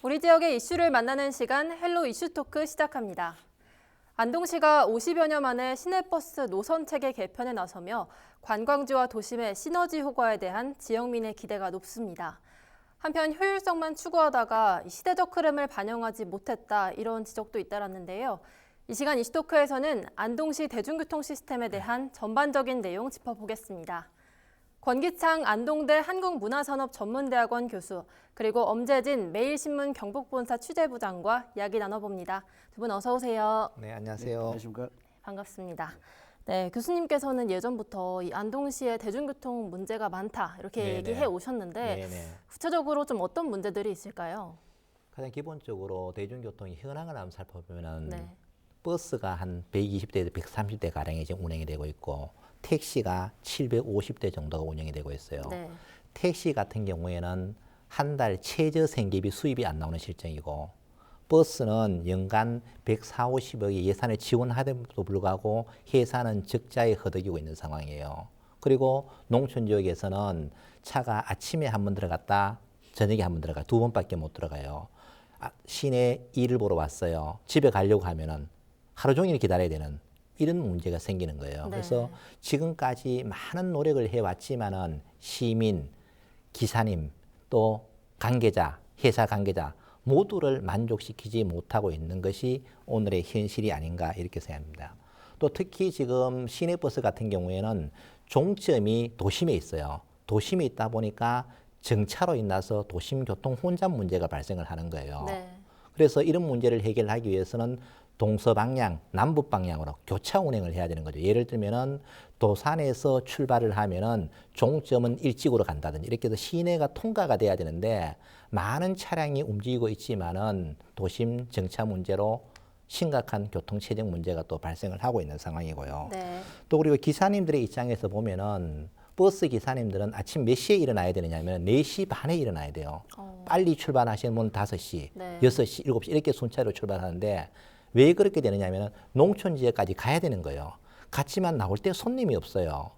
우리 지역의 이슈를 만나는 시간 헬로 이슈 토크 시작합니다. 안동시가 50여 년 만에 시내버스 노선 체계 개편에 나서며 관광지와 도심의 시너지 효과에 대한 지역민의 기대가 높습니다. 한편 효율성만 추구하다가 시대적 흐름을 반영하지 못했다 이런 지적도 잇따랐는데요. 이 시간 이슈 토크에서는 안동시 대중교통 시스템에 대한 전반적인 내용 짚어보겠습니다. 권기창 안동대 한국문화산업전문대학원 교수, 그리고 엄재진 매일신문 경북본사 취재부장과 이야기 나눠봅니다. 두 분 어서 오세요. 네, 안녕하세요. 네, 안녕하십니까. 반갑습니다. 네, 교수님께서는 예전부터 이 안동시의 대중교통 문제가 많다 이렇게 네네. 얘기해 오셨는데 네네. 구체적으로 좀 어떤 문제들이 있을까요? 가장 기본적으로 대중교통의 현황을 한번 살펴보면 네. 버스가 한 120대에서 130대 가량이 지금 운행이 되고 있고 택시가 750대 정도가 운영이 되고 있어요. 네. 택시 같은 경우에는 한 달 최저 생계비 수입이 안 나오는 실정이고 버스는 연간 140~150억의 예산을 지원하는데도 불구하고 회사는 적자에 허덕이고 있는 상황이에요. 그리고 농촌 지역에서는 차가 아침에 한 번 들어갔다 저녁에 한 번 들어가 두 번밖에 못 들어가요. 시내 일을 보러 왔어요. 집에 가려고 하면은 하루 종일 기다려야 되는 이런 문제가 생기는 거예요. 네. 그래서 지금까지 많은 노력을 해왔지만은 시민, 기사님, 또 관계자, 회사 관계자 모두를 만족시키지 못하고 있는 것이 오늘의 현실이 아닌가 이렇게 생각합니다. 또 특히 지금 시내버스 같은 경우에는 종점이 도심에 있어요. 도심에 있다 보니까 정차로 인해서 도심 교통 혼잡 문제가 발생을 하는 거예요. 네. 그래서 이런 문제를 해결하기 위해서는 동서방향, 남북방향으로 교차 운행을 해야 되는 거죠. 예를 들면은 도산에서 출발을 하면은 종점은 일찍으로 간다든지 이렇게 해서 시내가 통과가 돼야 되는데 많은 차량이 움직이고 있지만은 도심 정차 문제로 심각한 교통 체증 문제가 또 발생을 하고 있는 상황이고요. 네. 또 그리고 기사님들의 입장에서 보면은 버스 기사님들은 아침 몇 시에 일어나야 되느냐면 4시 반에 일어나야 돼요. 빨리 출발하시는 분은 5시, 네. 6시, 7시 이렇게 순차로 출발하는데 왜 그렇게 되느냐면 농촌 지역까지 가야 되는 거예요. 갔지만 나올 때 손님이 없어요.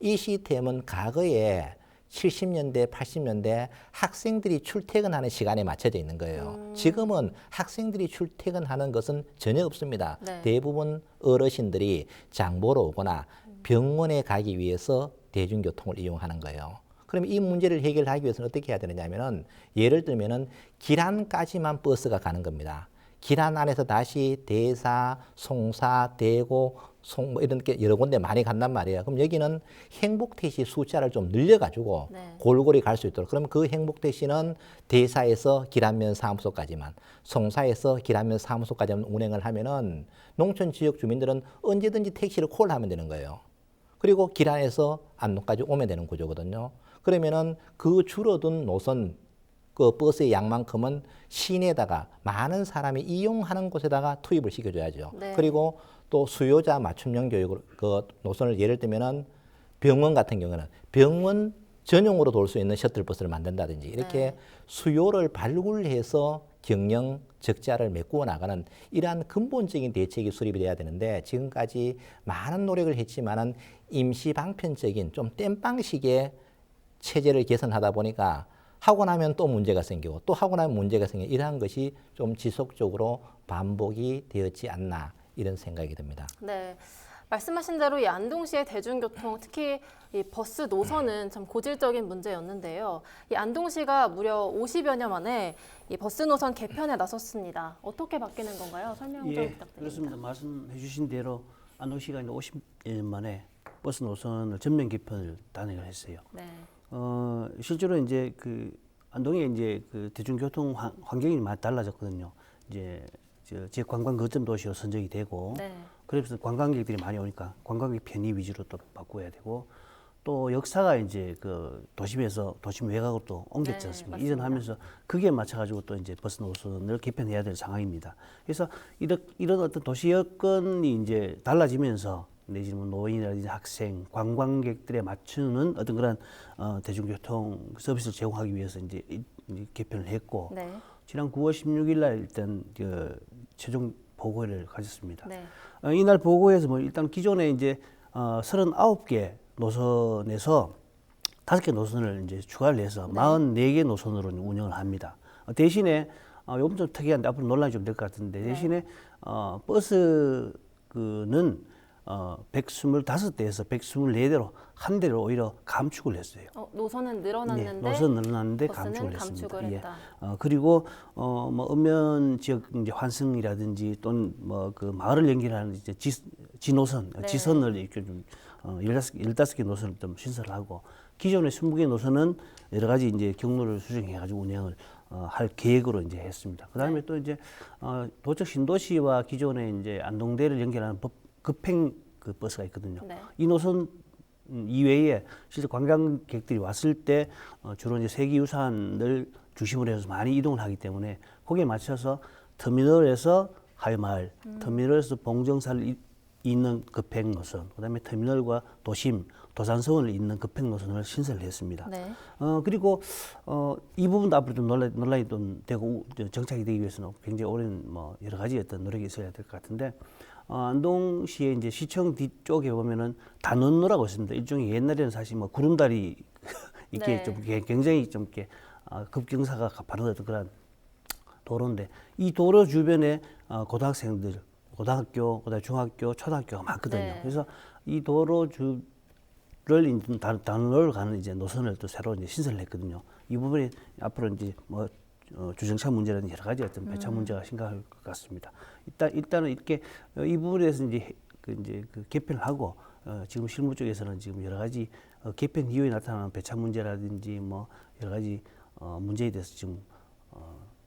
이 시스템은 과거에 70년대, 80년대 학생들이 출퇴근하는 시간에 맞춰져 있는 거예요. 지금은 학생들이 출퇴근하는 것은 전혀 없습니다. 네. 대부분 어르신들이 장 보러 오거나 병원에 가기 위해서 대중교통을 이용하는 거예요. 그럼 이 문제를 해결하기 위해서는 어떻게 해야 되느냐면은 예를 들면은 길안까지만 버스가 가는 겁니다. 길안 안에서 다시 대사, 송사, 대고, 뭐 이런 게 여러 군데 많이 간단 말이에요. 그럼 여기는 행복택시 숫자를 좀 늘려가지고 네. 골고루 갈 수 있도록. 그러면 그 행복택시는 대사에서 길안면 사무소까지만, 송사에서 길안면 사무소까지만 운행을 하면은 농촌 지역 주민들은 언제든지 택시를 콜하면 되는 거예요. 그리고 길안에서 안동까지 오면 되는 구조거든요. 그러면은 그 줄어든 노선 그 버스의 양만큼은 시내에다가 많은 사람이 이용하는 곳에다가 투입을 시켜줘야죠. 네. 그리고 또 수요자 맞춤형 교육을 그 노선을 예를 들면은 병원 같은 경우는 병원 전용으로 돌 수 있는 셔틀버스를 만든다든지 이렇게 네. 수요를 발굴해서 경영 적자를 메꾸어 나가는 이러한 근본적인 대책이 수립이 돼야 되는데 지금까지 많은 노력을 했지만은 임시 방편적인 좀 땜빵식의 체제를 개선하다 보니까 하고 나면 또 문제가 생기고 또 하고 나면 문제가 생기고 이러한 것이 좀 지속적으로 반복이 되었지 않나 이런 생각이 듭니다. 네. 말씀하신 대로 이 안동시의 대중교통, 특히 이 버스 노선은 참 고질적인 문제였는데요. 이 안동시가 무려 50여 년 만에 이 버스 노선 개편에 나섰습니다. 어떻게 바뀌는 건가요? 설명 좀 예, 부탁드립니다. 그렇습니다. 말씀해 주신 대로 안동시가 이제 50년 만에 버스 노선을 전면 개편을 단행을 했어요. 네. 실제로 이제 그 안동에 이제 그 대중교통 환경이 많이 달라졌거든요. 이제 제 관광 거점 도시로 선정이 되고, 네. 그래서 관광객들이 많이 오니까 관광객 편의 위주로 또 바꿔야 되고, 또 역사가 이제 그 도심에서 도심 외곽으로 또 옮겼지 네, 않습니까? 맞습니다. 이전하면서 그게 맞춰가지고 또 이제 버스 노선을 개편해야 될 상황입니다. 그래서 이런 어떤 도시 여건이 이제 달라지면서 내지는 뭐 노인이라든지 학생, 관광객들에 맞추는 어떤 그런 대중교통 서비스를 제공하기 위해서 이제 개편을 했고, 네. 지난 9월 16일 날 일단 그 최종 보고회를 가졌습니다. 네. 이날 보고에서 뭐 일단 기존에 이제 39개 노선에서 5개 노선을 이제 추가를 해서 44개 노선으로 운영을 합니다. 대신에 요건 좀 특이한데 앞으로 논란이 좀 될 것 같은데 대신에 버스 그는 125대에서 124대로 한 대를 오히려 감축을 했어요. 노선은 늘어났는데 노선 늘어났는데 버스는 감축을 했습니다. 감축을 했다. 그리고 뭐 읍면 지역 이제 환승이라든지 또는 뭐 그 마을을 연결하는 이제 지노선, 네. 지선을 이렇게 좀 15개 노선을 좀 신설하고 기존의 20개 노선은 여러 가지 이제 경로를 수정해 가지고 운행을 할 계획으로 이제 했습니다. 그다음에 또 이제 도척 신도시와 기존의 이제 안동대를 연결하는 급행 그 버스가 있거든요. 네. 이 노선 이외에 실제 관광객들이 왔을 때 주로 이제 세계유산을 중심으로 해서 많이 이동을 하기 때문에 거기에 맞춰서 터미널에서 하회마을, 터미널에서 봉정사를 잇는 급행 노선, 그다음에 터미널과 도심, 도산서원을 잇는 급행 노선을 신설을 했습니다. 네. 그리고 이 부분도 앞으로 좀 논란이 좀 되고 정착이 되기 위해서는 굉장히 오랜 뭐 여러 가지 어떤 노력이 있어야 될 것 같은데 안동시의 이제 시청 뒤쪽에 보면은 단원로라고 있습니다. 일종의 옛날에는 사실 뭐 구름다리 이렇게 네. 좀 굉장히 좀 이렇게 급경사가 가파르던 그런 도로인데 이 도로 주변에 고등학생들, 고등학교, 그다음에 중학교, 초등학교가 많거든요. 네. 그래서 이 도로 를 이제 단로를 가는 이제 노선을 또 새로 이제 신설을 했거든요. 이 부분이 앞으로 이제 뭐 주정차 문제라든지 여러 가지 어떤 배차 문제가 심각할 것 같습니다. 일단은 이렇게 이 부분에 대해서 이제 그 개편을 하고 지금 실무 쪽에서는 지금 여러 가지 개편 이후에 나타나는 배차 문제라든지 뭐 여러 가지 문제에 대해서 지금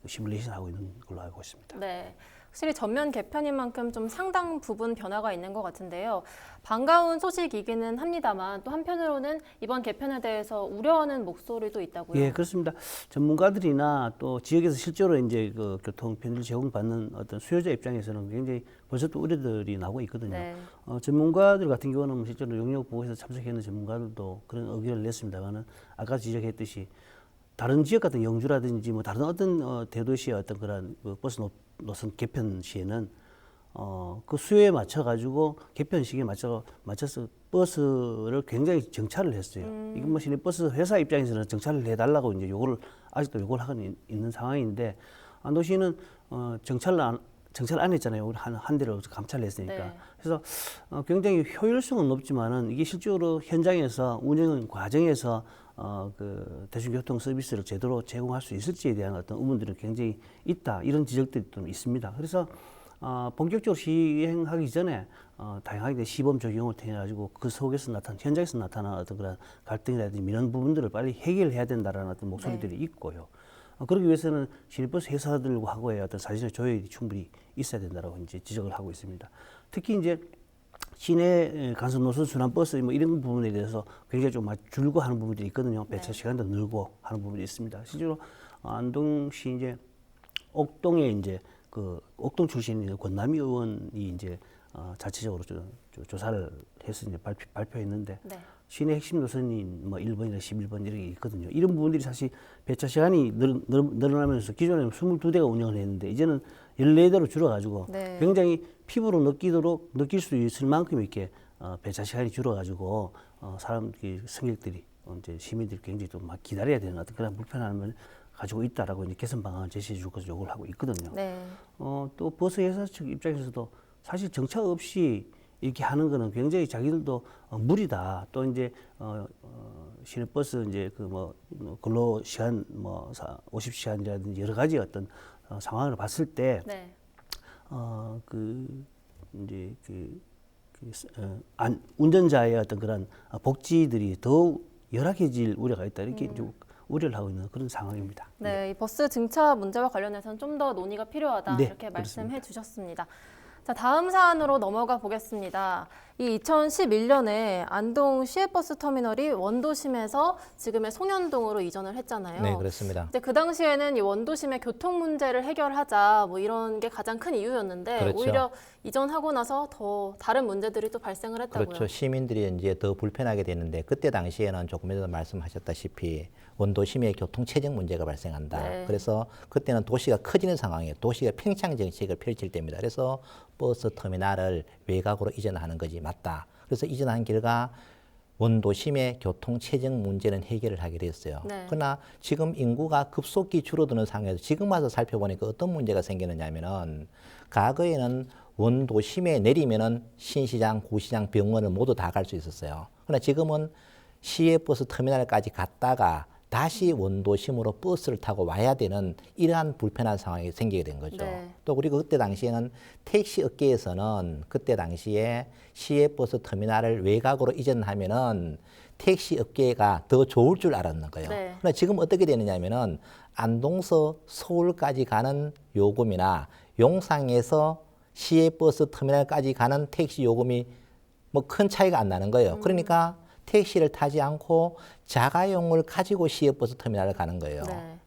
시뮬레이션 하고 있는 걸로 알고 있습니다. 네. 확실히 전면 개편인 만큼 좀 상당 부분 변화가 있는 것 같은데요. 반가운 소식이기는 합니다만 또 한편으로는 이번 개편에 대해서 우려하는 목소리도 있다고요. 예, 그렇습니다. 전문가들이나 또 지역에서 실제로 이제 그 교통 편의를 제공받는 어떤 수요자 입장에서는 굉장히 벌써 또 우려들이 나오고 있거든요. 네. 전문가들 같은 경우는 실제로 용역 보고에서 참석했는 전문가들도 그런 의견을 냈습니다만은 아까 지적했듯이 다른 지역 같은 영주라든지 뭐 다른 어떤 대도시의 어떤 그런 그 버스 노선 개편 시에는 그 수요에 맞춰 가지고 개편 시기에 맞춰서 버스를 굉장히 정찰을 했어요. 이건 뭐 실내 버스 회사 입장에서는 정찰을 해달라고 이제 요거를 아직도 요구를 하고 있는 상황인데 안도시는 정찰 안 했잖아요. 우리 한 대를 감찰을 했으니까. 네. 그래서 굉장히 효율성은 높지만은 이게 실제로 현장에서 운영 과정에서 그 대중교통 서비스를 제대로 제공할 수 있을지에 대한 어떤 의문들은 굉장히 있다. 이런 지적들이 좀 있습니다. 그래서 본격적으로 시행하기 전에 다양하게 시범 적용을 통해 가지고 그 속에서 현장에서 나타난 어떤 그런 갈등이라든지 이런 부분들을 빨리 해결해야 된다라는 어떤 목소리들이 있고요. 그러기 위해서는 시내버스 회사들하고의 어떤 사전의 조율이 충분히 있어야 된다라고 이제 지적을 하고 있습니다. 특히 이제 시내 간선 노선 순환 버스 뭐 이런 부분에 대해서 굉장히 좀 줄고 하는 부분들이 있거든요. 배차 시간도 늘고 하는 부분이 있습니다. 실제로 안동시 이제 옥동에 이제 그 옥동 출신인 권남희 의원이 이제 자체적으로 조사를 해서 이제 발표했는데 네. 시내 핵심 노선이 뭐 1번이나 11번 이렇게 있거든요. 이런 부분들이 사실 배차 시간이 늘어나면서 기존에는 22대가 운영을 했는데 이제는 14대로 줄어가지고 네. 굉장히 피부로 느낄 수 있을 만큼 이렇게 배차 시간이 줄어가지고 승객들이 이제 시민들이 굉장히 좀 막 기다려야 되는 어떤 그런 불편함을 가지고 있다라고 이제 개선 방안을 제시해 줄 것을 요구를 하고 있거든요. 네. 또 버스 회사 측 입장에서도 사실 정차 없이 이렇게 하는 거는 굉장히 자기들도 무리다. 또 이제 시내버스 이제 그 뭐 근로 시간 뭐 50시간이라든지 여러 가지 어떤 상황을 봤을 때 네. 운전자의 어떤 그런 복지들이 더욱 열악해질 우려가 있다. 이렇게 이제 우려를 하고 있는 그런 상황입니다. 네, 이 버스 증차 문제와 관련해서는 좀 더 논의가 필요하다 네, 이렇게 말씀해 그렇습니다. 주셨습니다. 자, 다음 사안으로 넘어가 보겠습니다. 이 2011년에 안동 시외버스 터미널이 원도심에서 지금의 송현동으로 이전을 했잖아요. 네, 그렇습니다. 이제 그 당시에는 이 원도심의 교통 문제를 해결하자 뭐 이런 게 가장 큰 이유였는데 그렇죠. 오히려 이전하고 나서 더 다른 문제들이 또 발생을 했다고요. 그렇죠. 시민들이 이제 더 불편하게 됐는데 그때 당시에는 조금 전에 말씀하셨다시피 원도심의 교통 체증 문제가 발생한다. 네. 그래서 그때는 도시가 커지는 상황이에요. 도시가 팽창 정책을 펼칠 때입니다. 그래서 버스 터미널을 외곽으로 이전하는 것이 맞다. 그래서 이전한 결과 원도심의 교통 체증 문제는 해결을 하게 됐어요. 네. 그러나 지금 인구가 급속히 줄어드는 상황에서 지금 와서 살펴보니까 어떤 문제가 생기느냐면은 과거에는 원도심에 내리면은 신시장, 구시장, 병원을 모두 다 갈 수 있었어요. 그러나 지금은 시외버스 터미널까지 갔다가 다시 원도심으로 버스를 타고 와야 되는 이러한 불편한 상황이 생기게 된 거죠. 네. 또 그리고 그때 당시에는 택시 업계에서는 그때 당시에 시외버스 터미널을 외곽으로 이전하면은 택시 업계가 더 좋을 줄 알았는 거예요. 네. 그러나 지금 어떻게 되느냐면은 안동서 서울까지 가는 요금이나 용산에서 시외버스 터미널까지 가는 택시 요금이 뭐 큰 차이가 안 나는 거예요. 그러니까 택시를 타지 않고 자가용을 가지고 시외버스 터미널을 가는 거예요. 네.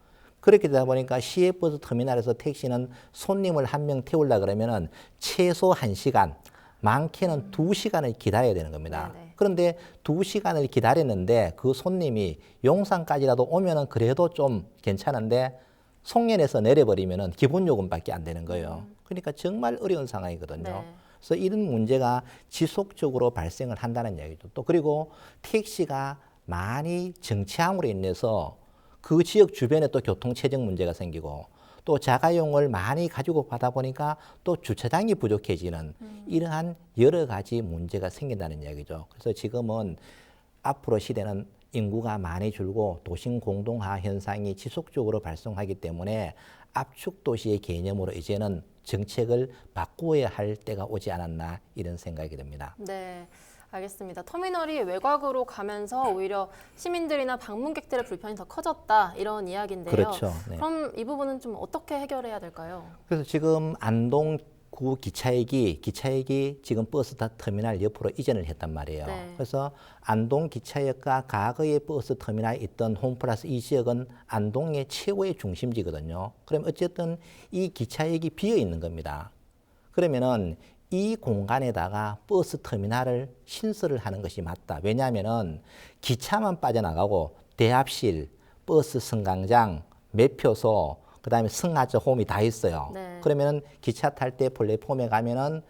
그렇게 되다 보니까 시외버스 터미널에서 택시는 손님을 한 명 태우려 그러면은 최소 1시간, 많게는 2시간을 기다려야 되는 겁니다. 네네. 그런데 2시간을 기다렸는데 그 손님이 용산까지라도 오면은 그래도 좀 괜찮은데 송년에서 내려버리면은 기본 요금밖에 안 되는 거예요. 그러니까 정말 어려운 상황이거든요. 네. 그래서 이런 문제가 지속적으로 발생을 한다는 이야기죠. 또 그리고 택시가 많이 정체함으로 인해서 그 지역 주변에 또 교통 체증 문제가 생기고 또 자가용을 많이 가지고 가다 보니까 또 주차장이 부족해지는 이러한 여러 가지 문제가 생긴다는 이야기죠. 그래서 지금은 앞으로 시대는 인구가 많이 줄고 도심 공동화 현상이 지속적으로 발생하기 때문에 압축 도시의 개념으로 이제는 정책을 바꾸어야 할 때가 오지 않았나 이런 생각이 듭니다. 네, 알겠습니다. 터미널이 외곽으로 가면서 오히려 시민들이나 방문객들의 불편이 더 커졌다 이런 이야기인데요. 그렇죠. 네. 그럼 이 부분은 좀 어떻게 해결해야 될까요? 그래서 지금 안동구 기차역이 지금 버스 터미널 옆으로 이전을 했단 말이에요. 네. 그래서 안동 기차역과 과거의 버스 터미널에 있던 홈플러스 이 지역은 안동의 최고의 중심지거든요. 그럼 어쨌든 이 기차역이 비어 있는 겁니다. 그러면은 이 공간에다가 버스 터미널을 신설을 하는 것이 맞다. 왜냐하면은 기차만 빠져나가고 대합실, 버스 승강장, 매표소, 그다음에 승하차 홈이 다 있어요. 네. 그러면은 기차 탈 때 플랫폼에 가면은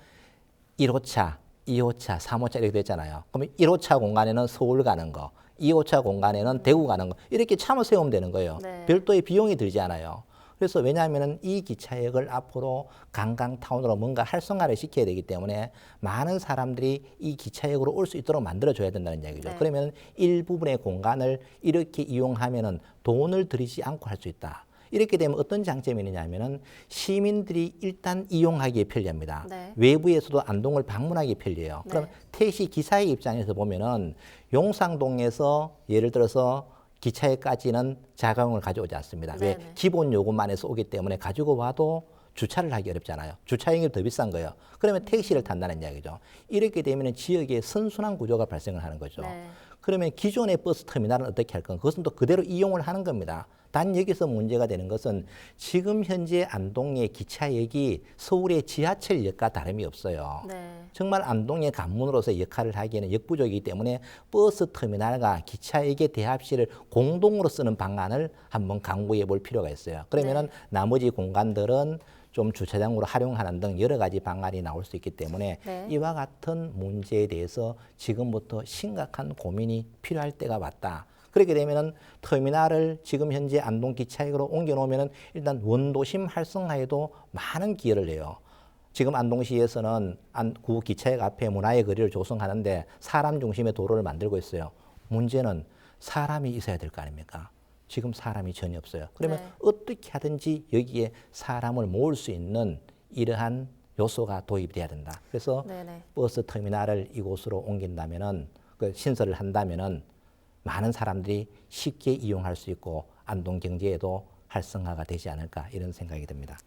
1호차, 2호차, 3호차 이렇게 됐잖아요. 그러면 1호차 공간에는 서울 가는 거, 2호차 공간에는 대구 가는 거 이렇게 차만 세우면 되는 거예요. 네. 별도의 비용이 들지 않아요. 그래서 왜냐하면은 이 기차역을 앞으로 관광타운으로 뭔가 활성화를 시켜야 되기 때문에 많은 사람들이 이 기차역으로 올 수 있도록 만들어줘야 된다는 이야기죠. 네. 그러면 일부분의 공간을 이렇게 이용하면은 돈을 들이지 않고 할 수 있다. 이렇게 되면 어떤 장점이 있느냐면은 시민들이 일단 이용하기에 편리합니다. 네. 외부에서도 안동을 방문하기 편리해요. 네. 그럼 택시 기사의 입장에서 보면은 용산동에서 예를 들어서 기차역까지는 자가용을 가져오지 않습니다. 왜? 네네. 기본 요금만 해서 오기 때문에 가지고 와도 주차를 하기 어렵잖아요. 주차용이 더 비싼 거예요. 그러면 택시를 탄다는 이야기죠. 이렇게 되면 지역에 선순환 구조가 발생을 하는 거죠. 네. 그러면 기존의 버스 터미널은 어떻게 할 건가? 그것은 또 그대로 이용을 하는 겁니다. 단 여기서 문제가 되는 것은 지금 현재 안동의 기차역이 서울의 지하철역과 다름이 없어요. 네. 정말 안동의 관문으로서 역할을 하기에는 역부족이기 때문에 버스 터미널과 기차역의 대합실을 공동으로 쓰는 방안을 한번 강구해 볼 필요가 있어요. 그러면은 나머지 공간들은 좀 주차장으로 활용하는 등 여러 가지 방안이 나올 수 있기 때문에 네. 이와 같은 문제에 대해서 지금부터 심각한 고민이 필요할 때가 왔다. 그렇게 되면은 터미널을 지금 현재 안동 기차역으로 옮겨 놓으면은 일단 원도심 활성화에도 많은 기여를 해요. 지금 안동시에서는 구 기차역 앞에 문화의 거리를 조성하는데 사람 중심의 도로를 만들고 있어요. 문제는 사람이 있어야 될 거 아닙니까? 지금 사람이 전혀 없어요. 그러면 네. 어떻게 하든지 여기에 사람을 모을 수 있는 이러한 요소가 도입돼야 된다. 그래서 네네. 버스 터미널을 이곳으로 옮긴다면은 그 신설을 한다면은 많은 사람들이 쉽게 이용할 수 있고 안동 경제에도 활성화가 되지 않을까 이런 생각이 듭니다.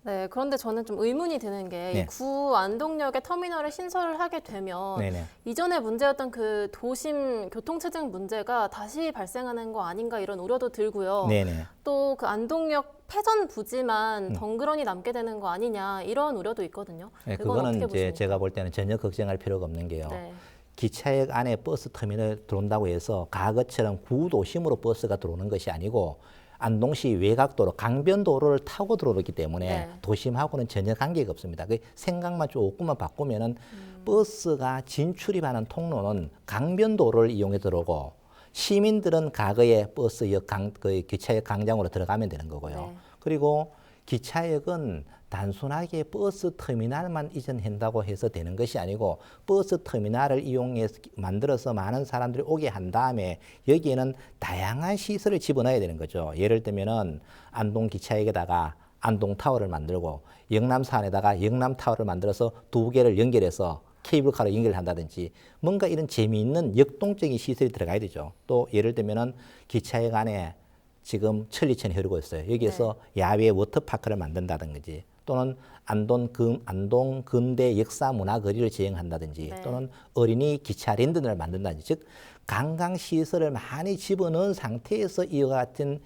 네, 그런데 저는 좀 의문이 드는 게 네. 이 구 안동역에 터미널을 신설을 하게 되면 네네. 이전에 문제였던 그 도심 교통체증 문제가 다시 발생하는 거 아닌가 이런 우려도 들고요. 네네. 또 그 안동역 패전 부지만 덩그러니 남게 되는 거 아니냐 이런 우려도 있거든요. 네, 이건 그거는 어떻게 이제 보십니까? 제가 볼 때는 전혀 걱정할 필요가 없는 게요. 네. 기차역 안에 버스 터미널 들어온다고 해서 과거처럼 구도심으로 버스가 들어오는 것이 아니고 안동시 외곽도로 강변도로를 타고 들어오기 때문에 네. 도심하고는 전혀 관계가 없습니다. 그 생각만 조금만 바꾸면은 버스가 진출입하는 통로는 강변도로를 이용해 들어오고 시민들은 과거에 버스역 그 기차역 광장으로 들어가면 되는 거고요. 네. 그리고 기차역은 단순하게 버스 터미널만 이전한다고 해서 되는 것이 아니고 버스 터미널을 이용해서 만들어서 많은 사람들이 오게 한 다음에 여기에는 다양한 시설을 집어넣어야 되는 거죠. 예를 들면은 안동 기차역에다가 안동타워를 만들고 영남산에다가 영남타워를 만들어서 두 개를 연결해서 케이블카로 연결한다든지 뭔가 이런 재미있는 역동적인 시설이 들어가야 되죠. 또 예를 들면은 기차역 안에 지금 천리천이 흐르고 있어요. 여기에서 야외 워터파크를 만든다든지 또는 안동 근대 역사 문화 거리를 지형한다든지 네. 또는 어린이 기차랜드를 만든다든지 즉 관광 시설을 많이 집어넣은 상태에서 이와 같은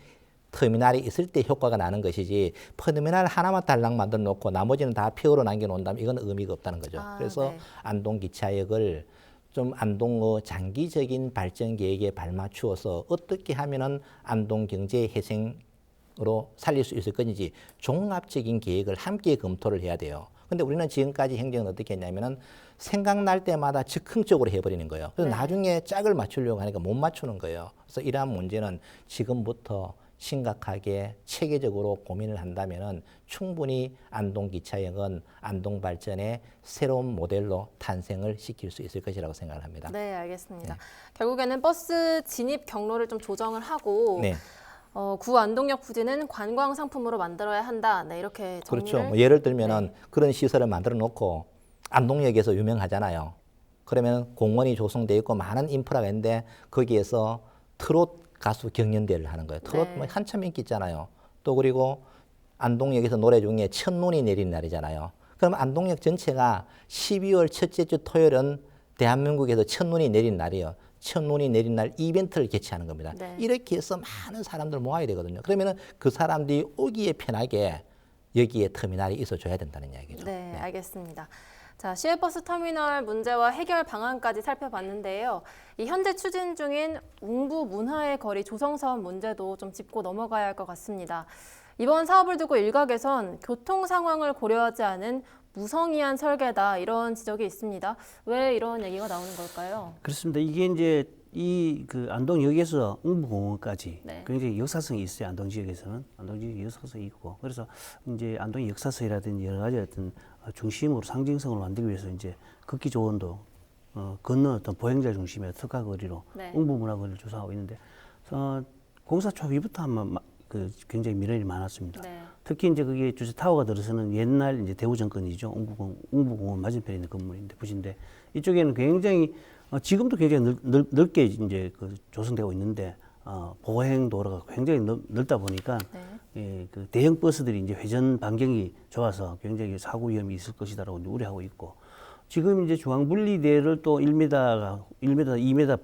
터미널이 있을 때 효과가 나는 것이지 터미널 하나만 달랑 만들어 놓고 나머지는 다 폐허로 남겨놓는다면 이건 의미가 없다는 거죠. 그래서 네. 안동 기차역을 좀 안동의 장기적인 발전 계획에 발맞추어서 어떻게 하면은 안동 경제 회생으로 살릴 수 있을 건지 종합적인 계획을 함께 검토를 해야 돼요. 근데 우리는 지금까지 행정은 어떻게 했냐면은 생각날 때마다 즉흥적으로 해버리는 거예요. 그래서 네. 나중에 짝을 맞추려고 하니까 못 맞추는 거예요. 그래서 이러한 문제는 지금부터 심각하게 체계적으로 고민을 한다면은 충분히 안동 기차역은 안동 발전의 새로운 모델로 탄생을 시킬 수 있을 것이라고 생각을 합니다. 네, 알겠습니다. 결국에는 버스 진입 경로를 좀 조정을 하고 네. 구 안동역 부지는 관광 상품으로 만들어야 한다. 네, 이렇게 정리를. 그렇죠. 뭐 예를 들면은 그런 시설을 만들어 놓고 안동역에서 유명하잖아요. 그러면 공원이 조성돼 있고 많은 인프라가 있는데 거기에서 트롯 가수 경연대회를 하는 거예요. 트롯 네. 뭐 한참 인기 있잖아요. 또 그리고 안동역에서 노래 중에 첫눈이 내린 날이잖아요. 그럼 안동역 전체가 12월 첫째 주 토요일은 대한민국에서 첫눈이 내린 날이에요. 첫눈이 내린 날 이벤트를 개최하는 겁니다. 네. 이렇게 해서 많은 사람들 모아야 되거든요. 그러면은 그 사람들이 오기에 편하게 여기에 터미널이 있어줘야 된다는 이야기죠. 네, 알겠습니다. 자, 시외버스 터미널 문제와 해결 방안까지 살펴봤는데요. 이 현재 추진 중인 웅부 문화의 거리 조성 사업 문제도 좀 짚고 넘어가야 할 것 같습니다. 이번 사업을 두고 일각에선 교통 상황을 고려하지 않은 무성의한 설계다 이런 지적이 있습니다. 왜 이런 얘기가 나오는 걸까요? 그렇습니다. 이게 이제 이 그 안동역에서 웅부공원까지 네. 굉장히 역사성이 있어요. 안동 지역에서는 안동 지역이 역사성이 있고 그래서 이제 안동 역사서라든지 여러 가지 어떤 중심으로 상징성을 만들기 위해서 이제 걷기 조원도 걷는 어떤 보행자 중심의 특화 거리로 네. 웅부문화 거리를 조성하고 있는데 공사 초기부터 한번 그 굉장히 미련이 많았습니다. 네. 특히 이제 그게 주제 타워가 들어서는 옛날 이제 대우 정권이죠. 웅부공원 맞은편에 있는 건물인데 부지인데 이쪽에는 굉장히 지금도 굉장히 넓게 이제 그 조성되고 있는데 보행 도로가 굉장히 넓다 보니까 예, 그 대형 버스들이 이제 회전 반경이 좋아서 굉장히 사고 위험이 있을 것이다라고 이제 우려하고 있고 지금 이제 중앙 분리대를 또 1m, 2m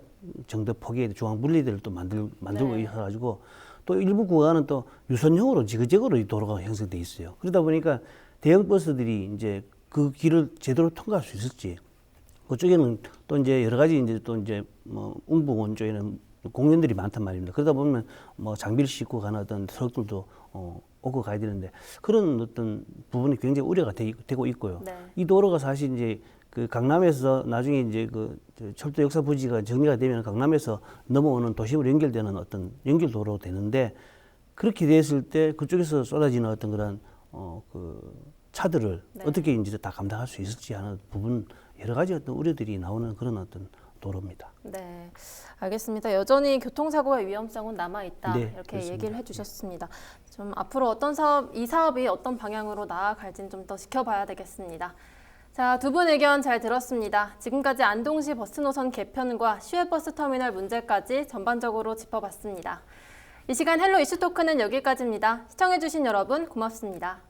정도 폭의 중앙 분리대를 또 만들고 네. 있어가지고 또 일부 구간은 또 유선형으로 지그재그로 이 도로가 형성돼 있어요. 그러다 보니까 대형 버스들이 이제 그 길을 제대로 통과할 수 있을지 그쪽에는 또 이제 여러 가지 이제 또 이제 뭐 웅부원 쪽에는 공연들이 많단 말입니다. 그러다 보면 뭐 장비를 싣고 가는 어떤 트럭들도 오고 가야 되는데 그런 어떤 부분이 굉장히 우려가 되고 있고요. 네. 이 도로가 사실 이제 그 강남에서 나중에 이제 그 철도 역사 부지가 정리가 되면 강남에서 넘어오는 도심으로 연결되는 어떤 연결 도로로 되는데 그렇게 됐을 때 그쪽에서 쏟아지는 어떤 그런 그 차들을 네. 어떻게 이제 다 감당할 수 있을지 하는 부분 여러 가지 어떤 우려들이 나오는 그런 어떤 도로입니다. 네, 알겠습니다. 여전히 교통사고의 위험성은 남아있다. 네, 이렇게 그렇습니다. 얘기를 해주셨습니다. 좀 앞으로 이 사업이 어떤 방향으로 나아갈지는 좀 더 지켜봐야 되겠습니다. 자, 두 분 의견 잘 들었습니다. 지금까지 안동시 버스 노선 개편과 시외버스 터미널 문제까지 전반적으로 짚어봤습니다. 이 시간 헬로 이슈 토크는 여기까지입니다. 시청해주신 여러분 고맙습니다.